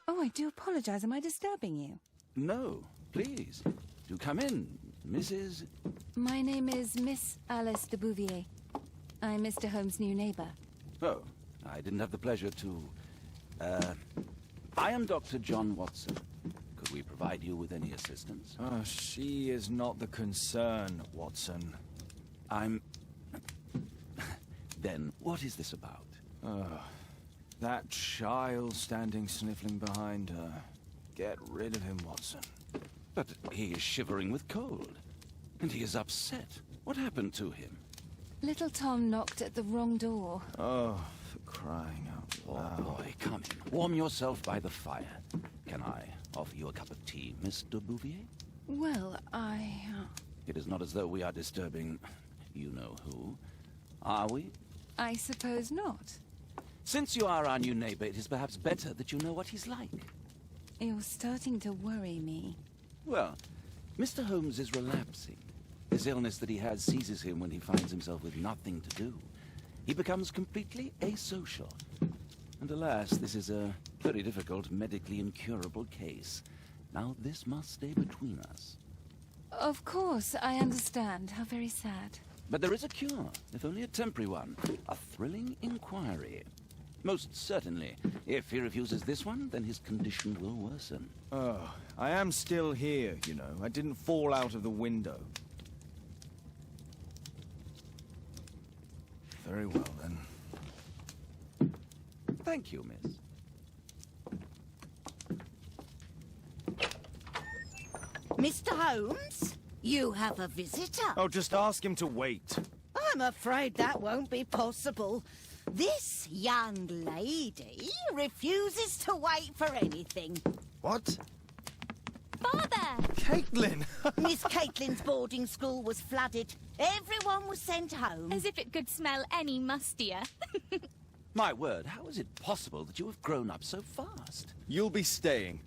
Oh, I do apologize. Am I disturbing you? No, please. Do come in, Mrs. My name is Miss Alice de Bouvier. I'm Mr. Holmes' new neighbor. Oh, I didn't have the pleasure to... I am Dr. John Watson. Could we provide you with any assistance? Oh, she is not the concern, Watson. I'm... Then, what is this about? That child standing sniffling behind her. Get rid of him, Watson. But he is shivering with cold. And he is upset. What happened to him? Little Tom knocked at the wrong door. Oh, for crying out loud. Oh, boy, come in. Warm yourself by the fire. Can I offer you a cup of tea, Mr. Bouvier? Well, It is not as though we are disturbing you-know-who, are we? I suppose not. Since you are our new neighbor, it is perhaps better that you know what he's like. You're starting to worry me. Well, Mr. Holmes is relapsing. This illness that he has seizes him when he finds himself with nothing to do. He becomes completely asocial. And alas, this is a very difficult, medically incurable case. Now, this must stay between us. Of course, I understand. How very sad. But there is a cure, if only a temporary one. A thrilling inquiry. Most certainly. If he refuses this one, then his condition will worsen. Oh, I am still here, you know. I didn't fall out of the window. Very well, then. Thank you, miss. Mr. Holmes, you have a visitor. Oh, just ask him to wait. I'm afraid that won't be possible. This young lady refuses to wait for anything. What? Father! Caitlin! Miss Caitlin's boarding school was flooded. Everyone was sent home. As if it could smell any mustier. My word, how is it possible that you have grown up so fast? You'll be staying.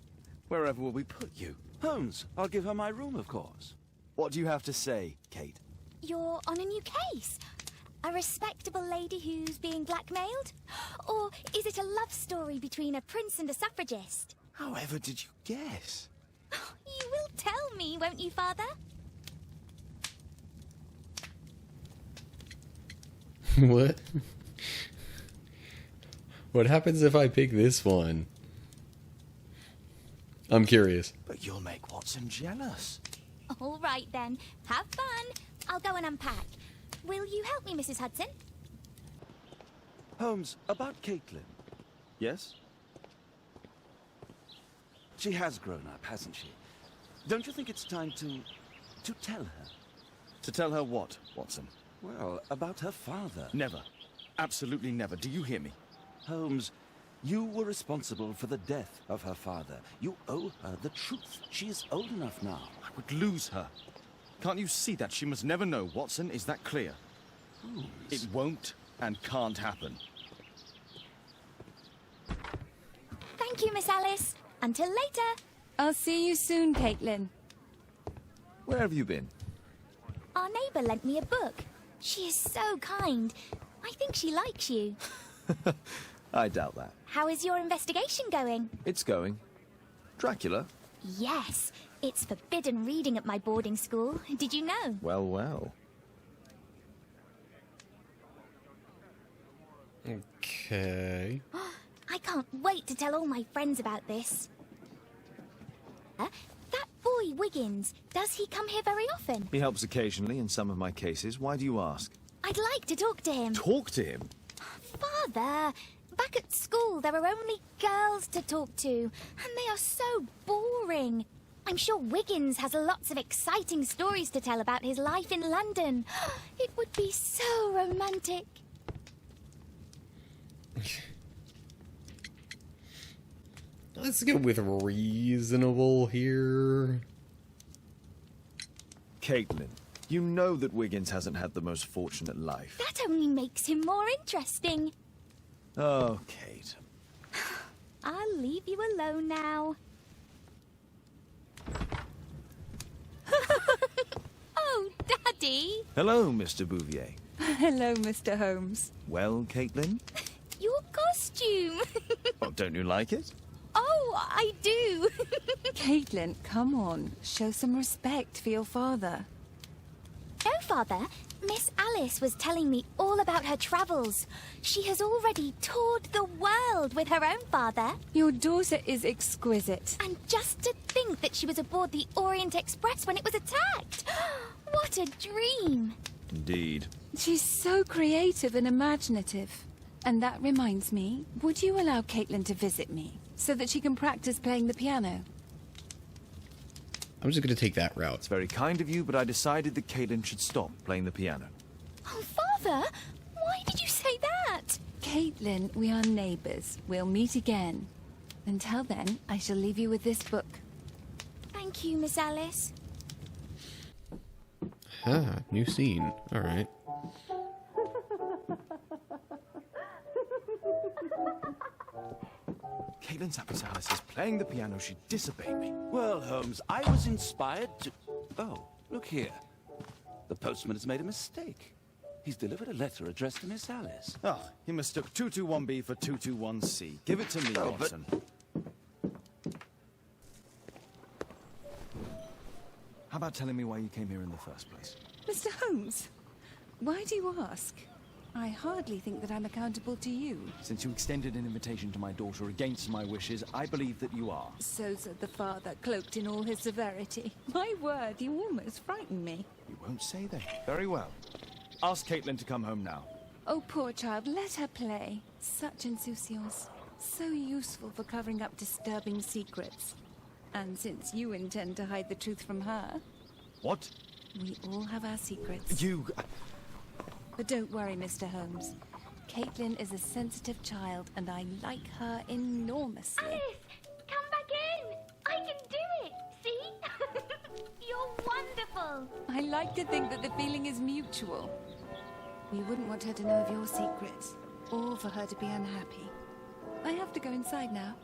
Wherever will we put you? Holmes, I'll give her my room, of course. What do you have to say, Kate? You're on a new case. A respectable lady who's being blackmailed? Or is it a love story between a prince and a suffragist? However did you guess? You will tell me, won't you, Father? What? What happens if I pick this one? I'm curious. But you'll make Watson jealous. All right, then. Have fun. I'll go and unpack. Will you help me, Mrs. Hudson? Holmes, about Caitlin. Yes? She has grown up, hasn't she? Don't you think it's time to tell her? To tell her what, Watson? Well, about her father. Never. Absolutely never. Do you hear me? Holmes, you were responsible for the death of her father. You owe her the truth. She is old enough now. I would lose her. Can't you see that? She must never know, Watson. Is that clear? Holmes. It won't and can't happen. Thank you, Miss Alice. Until later. I'll see you soon, Caitlin. Where have you been? Our neighbour lent me a book. She is so kind. I think she likes you. I doubt that. How is your investigation going? It's going. Dracula? Yes, it's forbidden reading at my boarding school. Did you know? Well, well. Okay. I can't wait to tell all my friends about this. That boy Wiggins, does he come here very often? He helps occasionally in some of my cases. Why do you ask? I'd like to talk to him. Talk to him? Father, back at school there are only girls to talk to, and they are so boring. I'm sure Wiggins has lots of exciting stories to tell about his life in London. It would be so romantic. Let's go with reasonable here. Caitlin, you know that Wiggins hasn't had the most fortunate life. That only makes him more interesting. Oh, Kate. I'll leave you alone now. Oh, Daddy! Hello, Mr. Bouvier. Hello, Mr. Holmes. Well, Caitlin? Your costume! Oh, don't you like it? Oh, Oh, I do. Caitlin, come on. Show some respect for your father. No, Father. Miss Alice was telling me all about her travels. She has already toured the world with her own father. Your daughter is exquisite. And just to think that she was aboard the Orient Express when it was attacked. What a dream. Indeed. She's so creative and imaginative. And that reminds me, would you allow Caitlin to visit me so that she can practice playing the piano? I'm just going to take that route. It's very kind of you, but I decided that Caitlin should stop playing the piano. Oh, Father, why did you say that? Caitlin, we are neighbours. We'll meet again. Until then, I shall leave you with this book. Thank you, Miss Alice. Ah, new scene. All right. Caitlin's happy Alice is playing the piano. She'd disobey me. Well, Holmes, I was inspired to... Oh, look here. The postman has made a mistake. He's delivered a letter addressed to Miss Alice. Oh, he mistook 221B for 221C. Give it to me, Oh, but- Watson. How about telling me why you came here in the first place? Mr. Holmes, why do you ask? I hardly think that I'm accountable to you. Since you extended an invitation to my daughter against my wishes, I believe that you are. So said the father, cloaked in all his severity. My word, you almost frightened me. You won't say that. Very well. Ask Caitlin to come home now. Oh, poor child, let her play. Such insouciance. So useful for covering up disturbing secrets. And since you intend to hide the truth from her, What? we all have our secrets. You... But don't worry, Mr. Holmes. Caitlin is a sensitive child, and I like her enormously. Alice, come back in. I can do it. See? You're wonderful. I like to think that the feeling is mutual. We wouldn't want her to know of your secrets, or for her to be unhappy. I have to go inside now.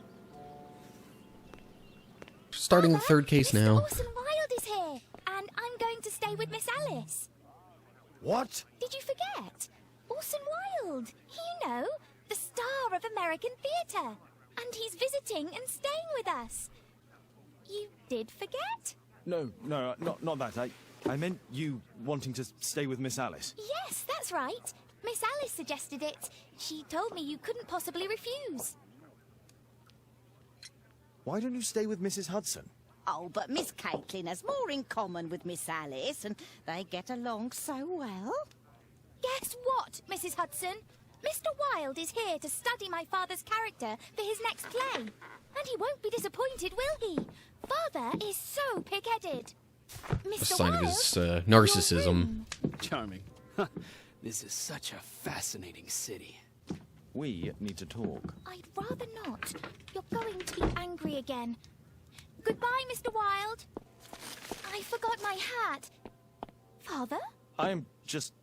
Starting the Father, third case Mr. now. Orson Wilde is here, and I'm going to stay with Miss Alice. What? Did you forget? Orson Wilde. You know, the star of American theatre. And he's visiting and staying with us. You did forget? No, not that. I meant you wanting to stay with Miss Alice. Yes, that's right. Miss Alice suggested it. She told me you couldn't possibly refuse. Why don't you stay with Mrs. Hudson? Oh, but Miss Caitlin has more in common with Miss Alice, and they get along so well. Guess what, Mrs. Hudson? Mr. Wilde is here to study my father's character for his next play. And he won't be disappointed, will he? Father is so pig-headed. Mr. A sign of Wilde, his your narcissism. room. Charming. This is such a fascinating city. We need to talk. I'd rather not. You're going to be angry again. Goodbye, Mr. Wilde. I forgot my hat. Father, I'm just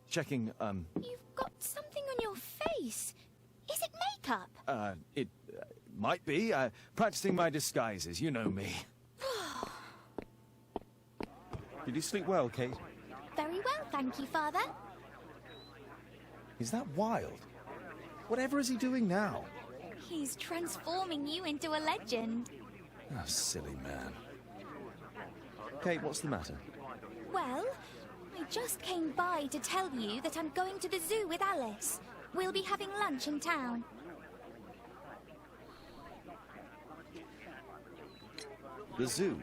checking, you've got something on your face. Is it makeup? it might be. Practicing my disguises, you know me. Did you sleep well, Kate? Very well, thank you, Father. Is that Wilde? Whatever is he doing now? He's transforming you into a legend. Oh, silly man. Kate, what's the matter? Well, I just came by to tell you that I'm going to the zoo with Alice. We'll be having lunch in town. The zoo?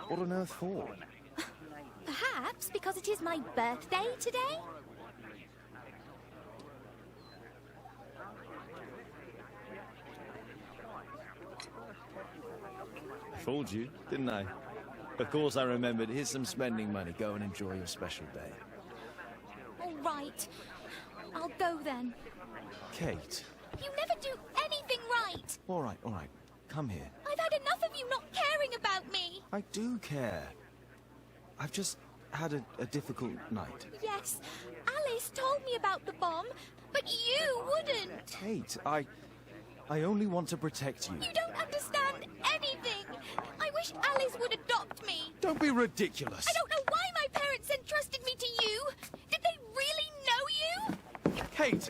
What on earth for? Perhaps because it is my birthday today? I fooled you, didn't I? Of course I remembered. Here's some spending money. Go and enjoy your special day. All right. I'll go then. Kate. You never do anything right. All right. Come here. I've had enough of you not caring about me. I do care. I've just had a difficult night. Yes, Alice told me about the bomb, but you wouldn't. Kate, I only want to protect you. You don't understand anything. I wish Alice would adopt me. Don't be ridiculous. I don't know why my parents entrusted me to you. Did they really know you? Kate,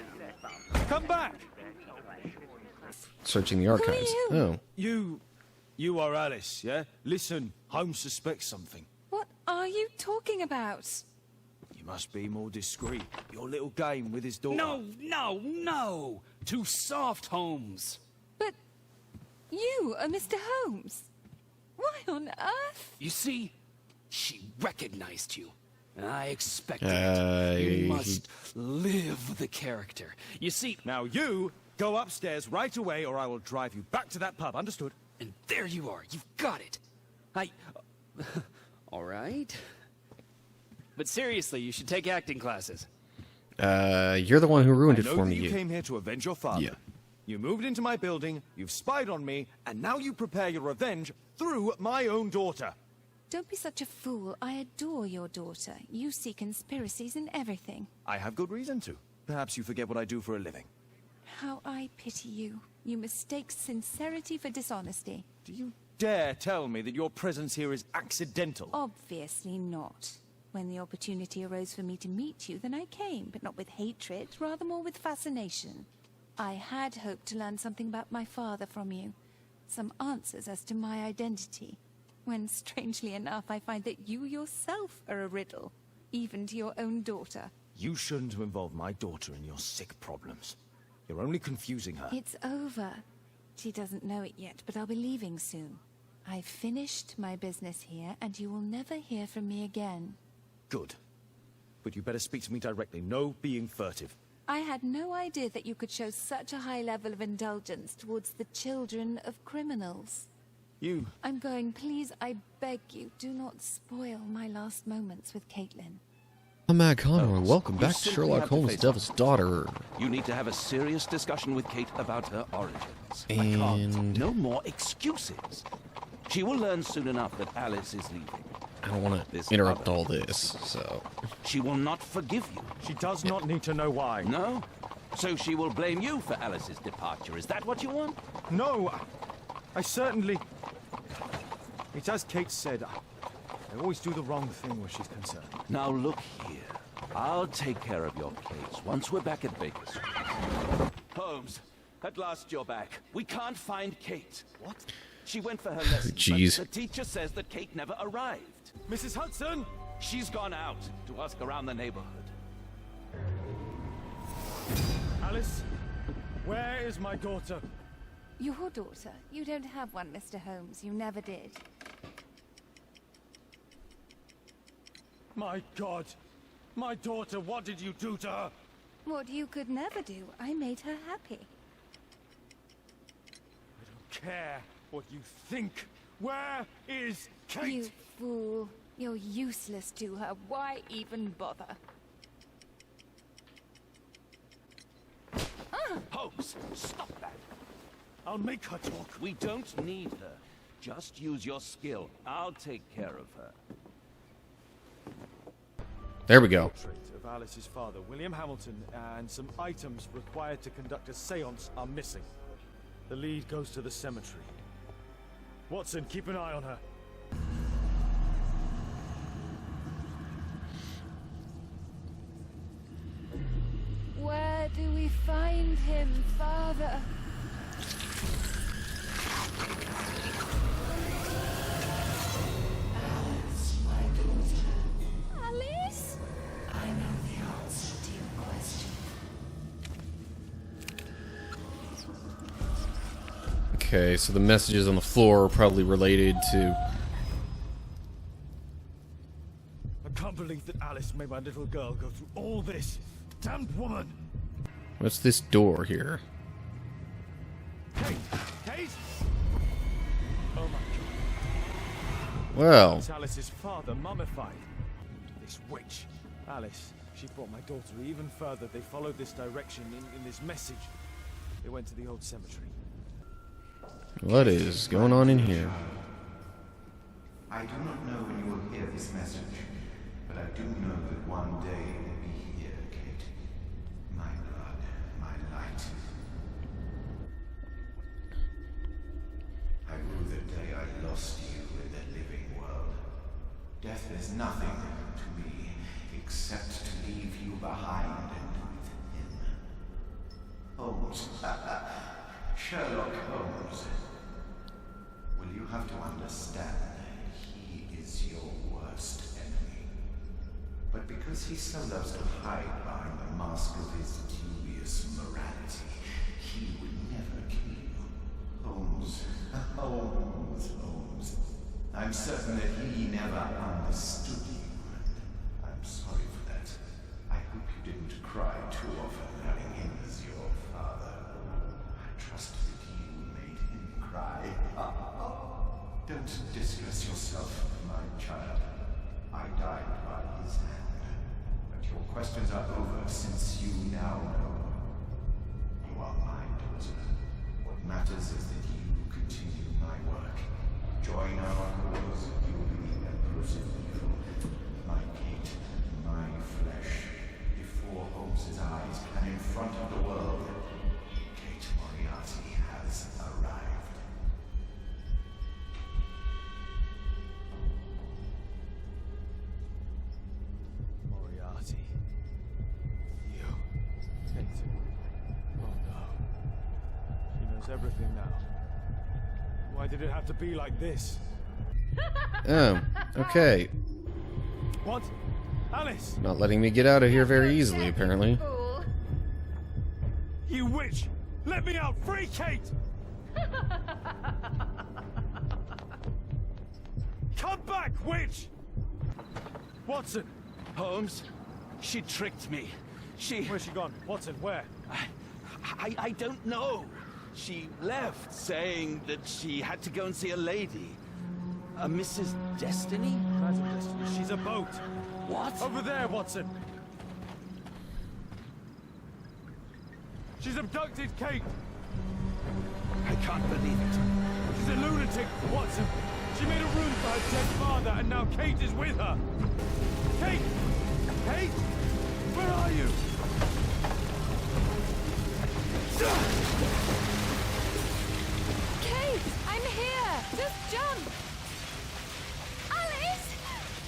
come back. Searching the archives. you? Oh. You You are Alice, yeah? Listen, Holmes suspects something. What are you talking about? You must be more discreet. Your little game with his daughter. No! Too soft, Holmes. But you are Mr. Holmes. Why on earth? You see, she recognized you. And I expected it. You must live the character. You see, Now you go upstairs right away or I will drive you back to that pub, understood? and there you are. You've got it. All right. But seriously, you should take acting classes. You're the one who ruined I it know for that me. you came here to avenge your father. Yeah. You moved into my building, you've spied on me, and now you prepare your revenge through my own daughter. Don't be such a fool. I adore your daughter. You see conspiracies in everything. I have good reason to. Perhaps you forget what I do for a living. How I pity you. You mistake sincerity for dishonesty. Do you dare tell me that your presence here is accidental? Obviously not. When the opportunity arose for me to meet you, then I came, but not with hatred, rather more with fascination. I had hoped to learn something about my father from you. Some answers as to my identity. When, strangely enough, I find that you yourself are a riddle, even to your own daughter. You shouldn't have involved my daughter in your sick problems. You're only confusing her. It's over. She doesn't know it yet, but I'll be leaving soon. I've finished my business here, and you will never hear from me again. Good. But you better speak to me directly. No being furtive. I had no idea that you could show such a high level of indulgence towards the children of criminals. You... I'm going. Please, I beg you, do not spoil my last moments with Caitlin. I'm Matt Conroy. Holmes, Welcome you back to simply Sherlock have to Holmes' face Devil's up. Daughter. You need to have a serious discussion with Kate about her origins. I And- can't. No more excuses. She will learn soon enough that Alice is leaving. I don't want This to interrupt other- all this, so... She will not forgive you. She does not need to know why. No? So she will blame you for Alice's departure. Is that what you want? No, I certainly... It's as Kate said, I always do the wrong thing where she's concerned. Now look here. I'll take care of your case once we're back at Baker Street. Holmes, at last you're back. We can't find Kate. What? She went for her lesson, Jeez. but the teacher says that Kate never arrived. Mrs. Hudson! She's gone out to ask around the neighborhood. Alice, where is my daughter? Your daughter? You don't have one, Mr. Holmes. You never did. My God! My daughter, what did you do to her? What you could never do. I made her happy. I don't care what you think. Where is Kate? You fool. You're useless to her. Why even bother? Holmes, stop that. I'll make her talk. We don't need her. Just use your skill. I'll take care of her. There we go. Portrait of Alice's father, William Hamilton, and some items required to conduct a seance are missing. The lead goes to the cemetery. Watson, keep an eye on her. Where do we find him, Father? Alice? I know the answer to your question. Okay, so the messages on the floor are probably related to... I can't believe that Alice made my little girl go through all this. Damned woman! What's this door here? Kate! Kate! Oh my God. Well, It's Alice's father, mummified. This witch. Alice, she brought my daughter even further. They followed this direction in this message. They went to the old cemetery. what is going on in here? I do not know when you will hear this message, but I do know that one day it will be here, Kate. My blood, my light. I rue the day I lost you in the living world. Death is nothing to me, except to leave you behind and with him. Holmes. Sherlock Holmes. Will Well, you have to understand, he is your worst enemy. But because he so loves to hide behind the mask of his dubious morality, he would never kill you. Holmes, Holmes. I'm certain that he never understood you. I'm sorry for that. I hope you didn't cry too often having him as your father. I trust that you made him cry. Don't distress yourself, my child. I died by his hand. But your questions are over since you now know. You are my daughter. What matters is that you continue my work. Join our cause, you will be the empress of evil. My Kate, my flesh, before Holmes's eyes and in front of the world. Kate Moriarty has arrived. Moriarty. You. Kate. Oh no. She knows everything now. Why did it have to be like this? Oh, okay. What? Alice! Not letting me get out of here very easily, apparently. You witch! Let me out! Free Kate! Come back, witch! Watson! Holmes, she tricked me. Where's she gone? Watson, where? I don't know. She left, saying that she had to go and see a lady. A Mrs. Destiny? Madam Destiny, she's a boat. What? Over there, Watson. She's abducted Kate. I can't believe it. She's a lunatic, Watson. She made a room for her dead father, and now Kate is with her. Kate! Kate! Where are you? Kate, I'm here. Just jump. Alice!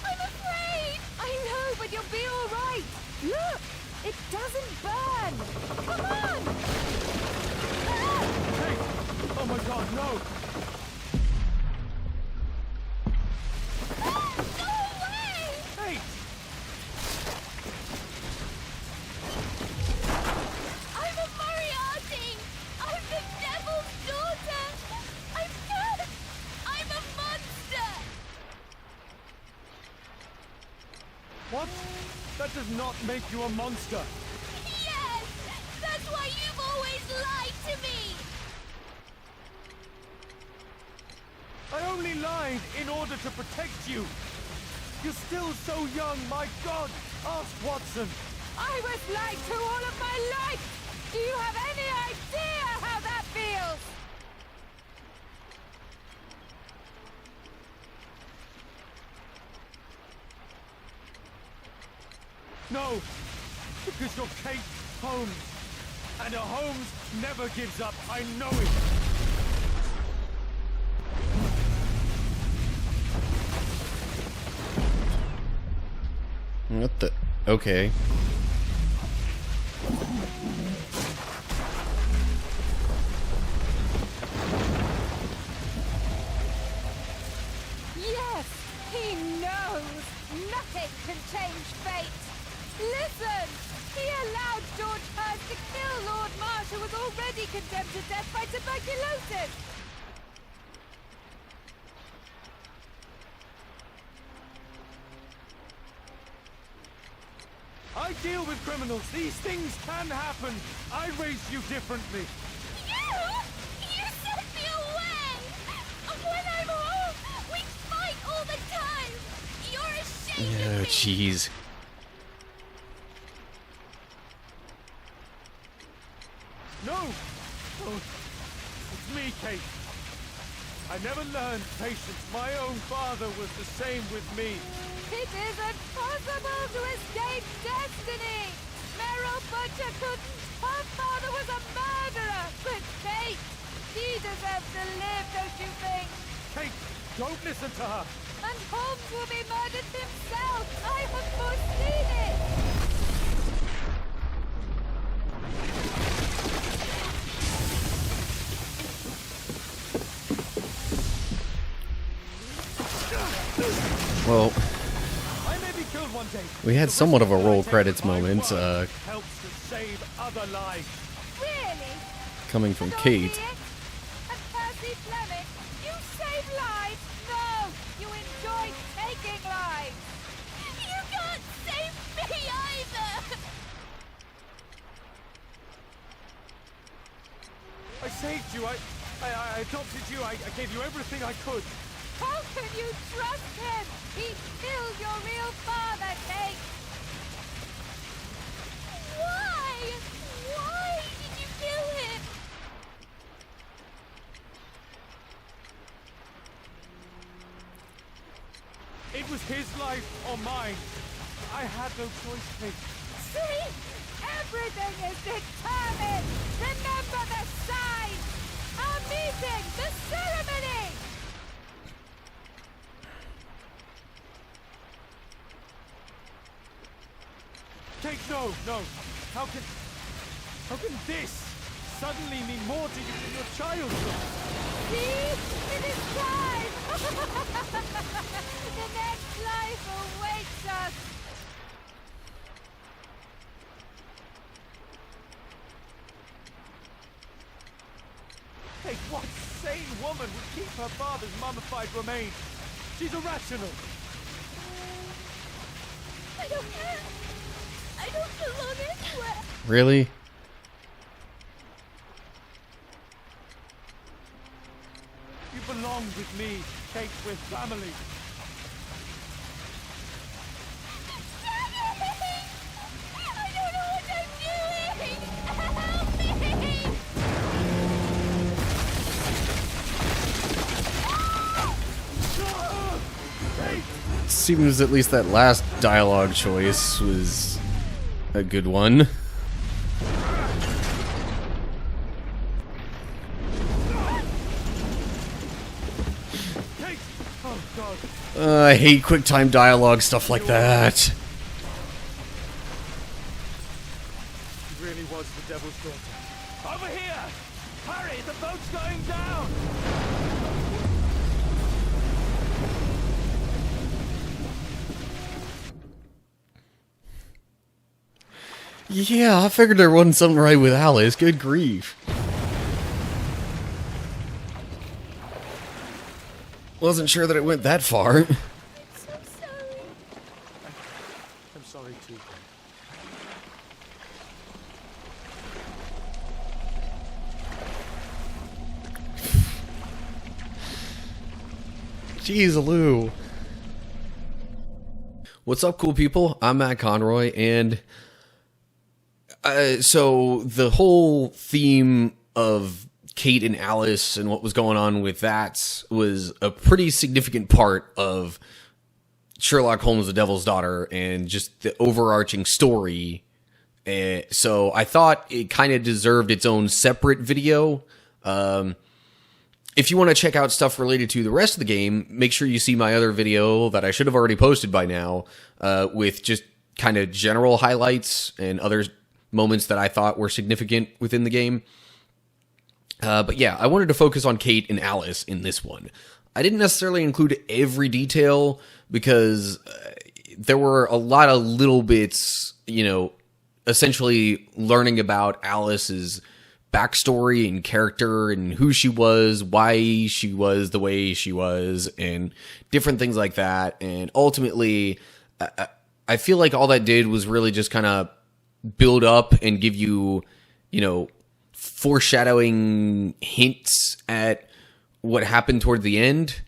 I'm afraid! I know, but you'll be all right. Look, it doesn't burn. Come on. Kate! Oh my God, no! Go away! Kate! I'm a Moriarty! I'm the devil's daughter! I'm cursed! I'm a monster! What? That does not make you a monster. Yes! That's why you've always lied to me! I only lied in order to protect you. You're still so young, my God! Ask Watson. I was lied to all of my life. Do you have any idea how that feels? No, because you're Kate Holmes. And a Holmes never gives up, I know it. What the? Okay. Yes, he knows. Nothing can change fate. Listen! He allowed George Hurst to kill Lord Marsh, who was already condemned to death by tuberculosis. I deal with criminals. These things can happen. I raised you differently. You sent me away! When I'm home, we fight all the time! You're ashamed of Oh, me! jeez. No! Oh, it's me, Kate. I never learned patience. My own father was the same with me. It isn't possible to escape destiny! Meryl Butcher couldn't. Her father was a murderer! But Kate, she deserves to live, don't you think? Kate, don't listen to her. And Holmes will be murdered himself! I have foreseen it! Well, I may be killed one day. we had somewhat of a roll credits moment, Helps to save other lives. Really? coming from Kate. And Percy Fleming, you save lives? No, you enjoy taking lives. You can't save me either. I saved you. I adopted you. I gave you everything I could. How can you trust him? He killed your real father, Kate. Why? Why did you kill him? It was his life or mine. I had no choice, Kate. See? Everything is determined. Remember the sign. Our meeting, the ceremony. Kate, no. How can this suddenly mean more to you than your childhood? See? It is time. The next life awaits us. Kate, what sane woman would keep her father's mummified remains? She's irrational. I don't care. I don't belong anywhere. Really? You belong with me, Kate. We're family. I don't know what I'm doing. Help me. Seems at least that last dialogue choice was a good one. Kate! Oh, God. I hate QuickTime dialogue, stuff like that. She really was the devil's daughter. Over here! Hurry, the boat's going down! Yeah, I figured there wasn't something right with Alice. Good grief. Wasn't sure that it went that far. I'm so sorry. I'm sorry too. Jeez, Lou. What's up, cool people? I'm Matt Conroy, and so the whole theme of Kate and Alice and what was going on with that was a pretty significant part of Sherlock Holmes, the Devil's Daughter, and just the overarching story. So I thought it kind of deserved its own separate video. If you want to check out stuff related to the rest of the game, make sure you see my other video that I should have already posted by now, with just kind of general highlights and other moments that I thought were significant within the game. But yeah, I wanted to focus on Kate and Alice in this one. I didn't necessarily include every detail because there were a lot of little bits, you know, essentially learning about Alice's backstory and character and who she was, why she was the way she was, and different things like that. And ultimately, I feel like all that did was really just kind of build up and give you, you know, foreshadowing hints at what happened toward the end.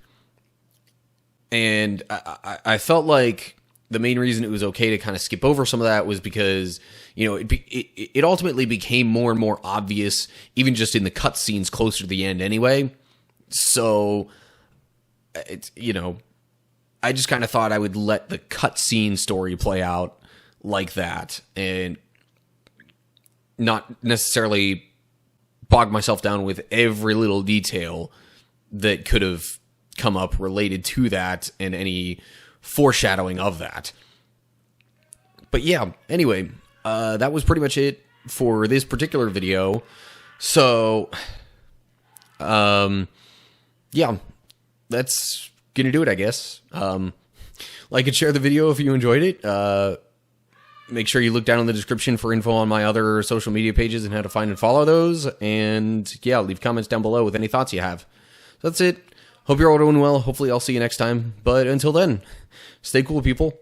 And I felt like the main reason it was okay to kind of skip over some of that was because, you know, it ultimately became more and more obvious, even just in the cutscenes closer to the end anyway. So, it's, you know, I just kind of thought I would let the cutscene story play out like that and not necessarily bog myself down with every little detail that could have come up related to that and any foreshadowing of that. But yeah, anyway, that was pretty much it for this particular video. So, yeah, that's gonna do it, I guess. Like and share the video if you enjoyed it. Make sure you look down in the description for info on my other social media pages and how to find and follow those. And yeah, leave comments down below with any thoughts you have. So that's it. Hope you're all doing well. Hopefully I'll see you next time. But until then, stay cool, people.